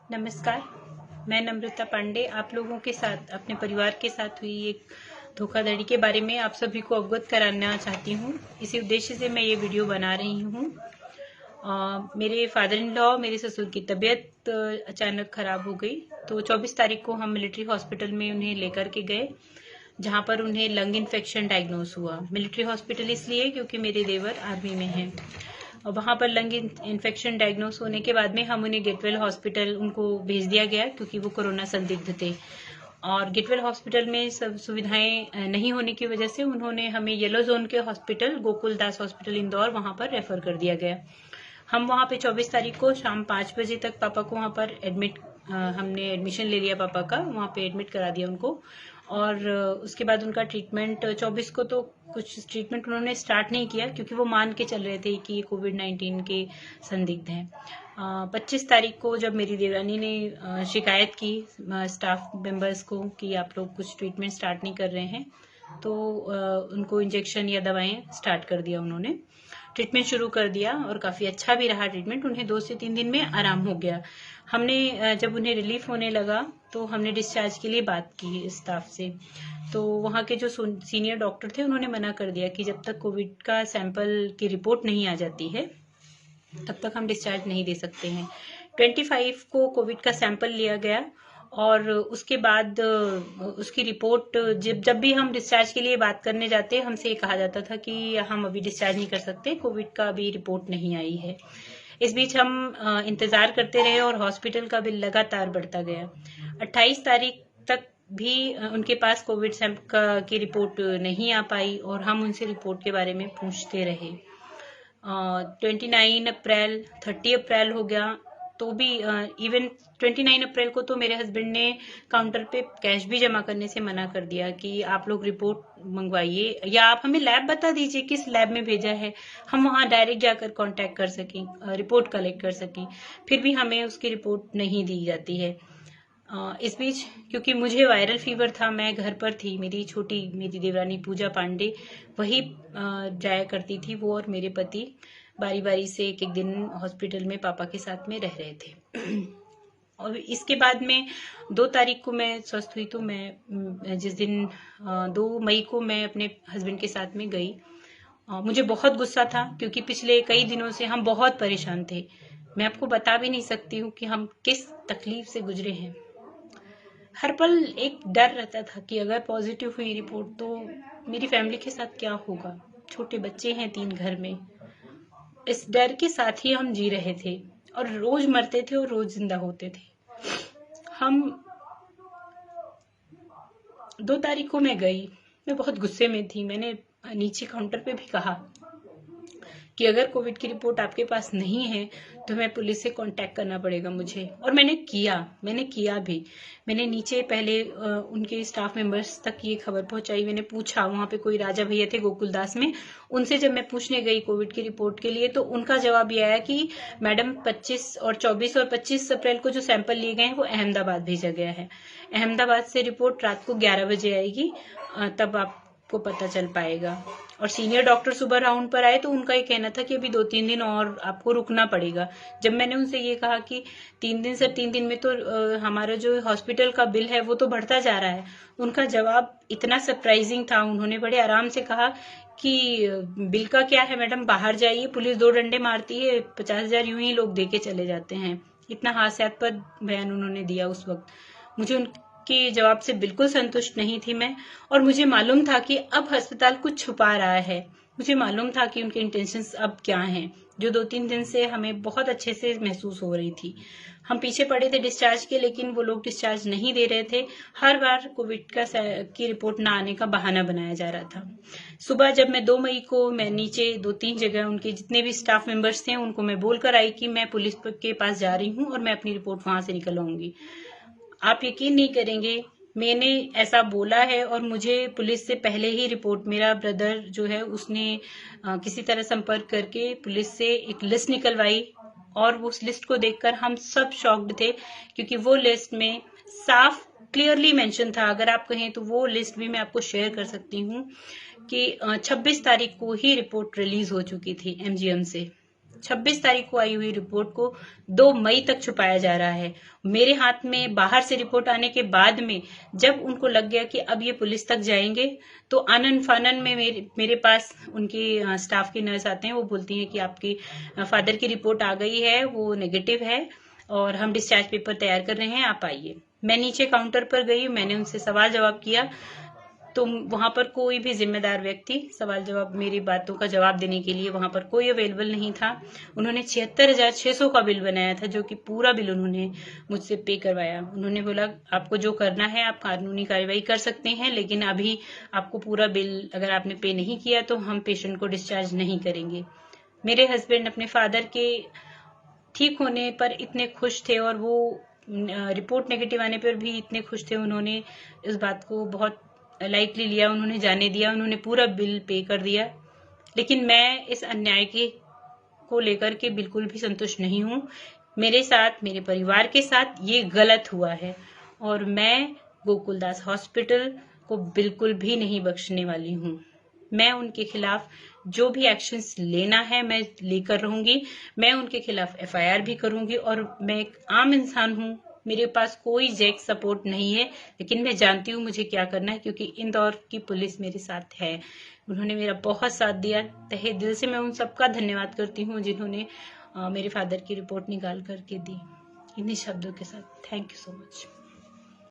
नमस्कार, मैं नम्रता पांडे आप लोगों के साथ अपने परिवार के साथ हुई एक धोखाधड़ी के बारे में आप सभी को अवगत कराना चाहती हूँ। इसी उद्देश्य से मैं ये वीडियो बना रही हूँ। मेरे फादर इन लॉ, मेरे ससुर की तबीयत अचानक खराब हो गई, तो 24 तारीख को हम मिलिट्री हॉस्पिटल में उन्हें लेकर के गए, जहाँ पर उन्हें लंग इन्फेक्शन डायग्नोस हुआ। मिलिट्री हॉस्पिटल इसलिए क्योंकि मेरे देवर आर्मी में हैं। और वहाँ पर लंग इन्फेक्शन डायग्नोस होने के बाद में हम उन्हें गेटवेल हॉस्पिटल उनको भेज दिया गया, क्योंकि वो कोरोना संदिग्ध थे। और गेटवेल हॉस्पिटल में सब सुविधाएं नहीं होने की वजह से उन्होंने हमें येलो जोन के हॉस्पिटल गोकुल दास हॉस्पिटल इंदौर वहाँ पर रेफर कर दिया गया। हम वहाँ पे 24 तारीख को शाम 5 बजे तक पापा को वहाँ पर हमने एडमिशन ले लिया पापा का, वहाँ पे एडमिट करा दिया उनको। और उसके बाद उनका ट्रीटमेंट 24 को तो कुछ ट्रीटमेंट उन्होंने स्टार्ट नहीं किया, क्योंकि वो मान के चल रहे थे कि कोविड-19 के संदिग्ध हैं। 25 तारीख को जब मेरी देवरानी ने शिकायत की स्टाफ मेंबर्स को कि आप लोग कुछ ट्रीटमेंट स्टार्ट नहीं कर रहे हैं, तो उनको इंजेक्शन या दवाएं स्टार्ट कर दिया। उन्होंने ट्रीटमेंट शुरू कर दिया और काफ़ी अच्छा भी रहा ट्रीटमेंट। उन्हें 2 से 3 दिन में आराम हो गया। हमने जब उन्हें रिलीफ होने लगा तो हमने डिस्चार्ज के लिए बात की स्टाफ से, तो वहाँ के जो सीनियर डॉक्टर थे उन्होंने मना कर दिया कि जब तक कोविड का सैंपल की रिपोर्ट नहीं आ जाती है तब तक हम डिस्चार्ज नहीं दे सकते हैं। 25 को कोविड का सैंपल लिया गया और उसके बाद उसकी रिपोर्ट जब भी हम डिस्चार्ज के लिए बात करने जाते हमसे ये कहा जाता था कि हम अभी डिस्चार्ज नहीं कर सकते, कोविड का अभी रिपोर्ट नहीं आई है। इस बीच हम इंतजार करते रहे और हॉस्पिटल का बिल लगातार बढ़ता गया। 28 तारीख तक भी उनके पास कोविड की रिपोर्ट नहीं आ पाई और हम उनसे रिपोर्ट के बारे में पूछते रहे। 29 अप्रैल 30 अप्रैल हो गया, तो भी इवन 29 अप्रैल को तो मेरे हस्बैंड ने काउंटर पे कैश भी जमा करने से मना कर दिया कि आप लोग रिपोर्ट मंगवाइए या आप हमें लैब बता दीजिए किस लैब में भेजा है, हम वहाँ डायरेक्ट जाकर कांटेक्ट कर सकें, रिपोर्ट कलेक्ट कर सकें। फिर भी हमें उसकी रिपोर्ट नहीं दी जाती है। इस बीच क्योंकि मुझे वायरल फीवर था, मैं घर पर थी, मेरी देवरानी पूजा पांडे वही जाया करती थी, वो और मेरे पति बारी बारी से एक एक दिन हॉस्पिटल में पापा के साथ में रह रहे थे। और इसके बाद में 2 तारीख को मैं स्वस्थ हुई, तो मैं जिस दिन 2 मई को मैं अपने हस्बैंड के साथ में गई। मुझे बहुत गुस्सा था, क्योंकि पिछले कई दिनों से हम बहुत परेशान थे। मैं आपको बता भी नहीं सकती हूँ कि हम किस तकलीफ से गुजरे हैं। हर पल एक डर रहता था कि अगर पॉजिटिव हुई रिपोर्ट तो मेरी फैमिली के साथ क्या होगा। छोटे बच्चे हैं 3 घर में। इस डर के साथ ही हम जी रहे थे और रोज मरते थे और रोज जिंदा होते थे। हम 2 तारीख को मैं गई, मैं बहुत गुस्से में थी। मैंने नीचे काउंटर पे भी कहा कि अगर कोविड की रिपोर्ट आपके पास नहीं है तो मैं पुलिस से कांटेक्ट करना पड़ेगा मुझे। और मैंने किया भी। मैंने नीचे पहले उनके स्टाफ मेंबर्स तक ये खबर पहुंचाई। मैंने पूछा, वहां पे कोई राजा भैया थे गोकुलदास में, उनसे जब मैं पूछने गई कोविड की रिपोर्ट के लिए, तो उनका जवाब ये आया कि मैडम 24 और 25 अप्रैल को जो सैंपल लिए गए हैं वो अहमदाबाद भेजा गया है। अहमदाबाद से रिपोर्ट रात को 11 बजे आएगी, तब आपको पता चल पाएगा। और सीनियर डॉक्टर सुबह राउंड पर आए तो उनका ये कहना था कि अभी 2-3 दिन और आपको रुकना पड़ेगा। जब मैंने उनसे ये कहा कि 3 दिन से 3 दिन में तो हमारा जो हॉस्पिटल का बिल है वो तो बढ़ता जा रहा है, उनका जवाब इतना सरप्राइजिंग था। उन्होंने बड़े आराम से कहा कि बिल का क्या है मैडम, बाहर जाइए, पुलिस 2 डंडे मारती है, 50,000 यूं ही लोग दे के चले जाते हैं। इतना हास्यास्पद बयान उन्होंने दिया उस वक्त। मुझे के जवाब से बिल्कुल संतुष्ट नहीं थी मैं, और मुझे मालूम था कि अब अस्पताल कुछ छुपा रहा है। मुझे मालूम था कि उनके इंटेंशंस अब क्या हैं, जो 2-3 दिन से हमें बहुत अच्छे से महसूस हो रही थी। हम पीछे पड़े थे डिस्चार्ज के, लेकिन वो लोग डिस्चार्ज नहीं दे रहे थे। हर बार कोविड की रिपोर्ट ना आने का बहाना बनाया जा रहा था। सुबह जब मैं 2 मई को मैं नीचे 2-3 जगह उनके जितने भी स्टाफ मेंबर्स थे उनको मैं बोलकर आई कि मैं पुलिस के पास जा रही हूँ और मैं अपनी रिपोर्ट वहां से निकलवाऊंगी। आप यकीन नहीं करेंगे, मैंने ऐसा बोला है और मुझे पुलिस से पहले ही रिपोर्ट, मेरा ब्रदर जो है उसने किसी तरह संपर्क करके पुलिस से एक लिस्ट निकलवाई, और उस लिस्ट को देखकर हम सब शॉक्ड थे, क्योंकि वो लिस्ट में साफ क्लियरली मेंशन था। अगर आप कहें तो वो लिस्ट भी मैं आपको शेयर कर सकती हूँ कि 26 तारीख को ही रिपोर्ट रिलीज हो चुकी थी एमजीएम से। 26 तारीख को आई हुई रिपोर्ट को 2 मई तक छुपाया जा रहा है। मेरे हाथ में बाहर से रिपोर्ट आने के बाद में जब उनको लग गया कि अब ये पुलिस तक जाएंगे, तो आनन फानन में मेरे पास उनके स्टाफ के नर्स आते हैं। वो बोलती हैं कि आपके फादर की रिपोर्ट आ गई है, वो नेगेटिव है और हम डिस्चार्ज पेपर तैयार कर रहे हैं, आप आइए। मैं नीचे काउंटर पर गई, मैंने उनसे सवाल जवाब किया, तो वहां पर कोई भी जिम्मेदार व्यक्ति सवाल जवाब, मेरी बातों का जवाब देने के लिए वहां पर कोई अवेलेबल नहीं था। उन्होंने 76,600 का बिल बनाया था, जो कि पूरा बिल उन्होंने मुझसे पे करवाया। उन्होंने बोला आपको जो करना है आप कानूनी कार्रवाई कर सकते हैं, लेकिन अभी आपको पूरा बिल अगर आपने पे नहीं किया तो हम पेशेंट को डिस्चार्ज नहीं करेंगे। मेरे हस्बैंड अपने फादर के ठीक होने पर इतने खुश थे और वो रिपोर्ट नेगेटिव आने पर भी इतने खुश थे। उन्होंने इस बात को बहुत लाइटली लिया, उन्होंने जाने दिया, उन्होंने पूरा बिल पे कर दिया। लेकिन मैं इस अन्याय को लेकर के बिल्कुल भी संतुष्ट नहीं हूँ। मेरे साथ, मेरे परिवार के साथ ये गलत हुआ है और मैं गोकुलदास हॉस्पिटल को बिल्कुल भी नहीं बख्शने वाली हूँ। मैं उनके खिलाफ जो भी एक्शंस लेना है मैं लेकर रहूंगी। मैं उनके खिलाफ FIR भी करूंगी और मैं एक आम इंसान हूँ, मेरे पास कोई जैक सपोर्ट नहीं है, लेकिन मैं जानती हूँ मुझे क्या करना है, क्योंकि इंदौर की पुलिस मेरे साथ है। उन्होंने मेरा बहुत साथ दिया। तहे दिल से मैं उन सबका धन्यवाद करती हूँ जिन्होंने मेरे फादर की रिपोर्ट निकाल करके दी। इन्हीं शब्दों के साथ थैंक यू सो मच।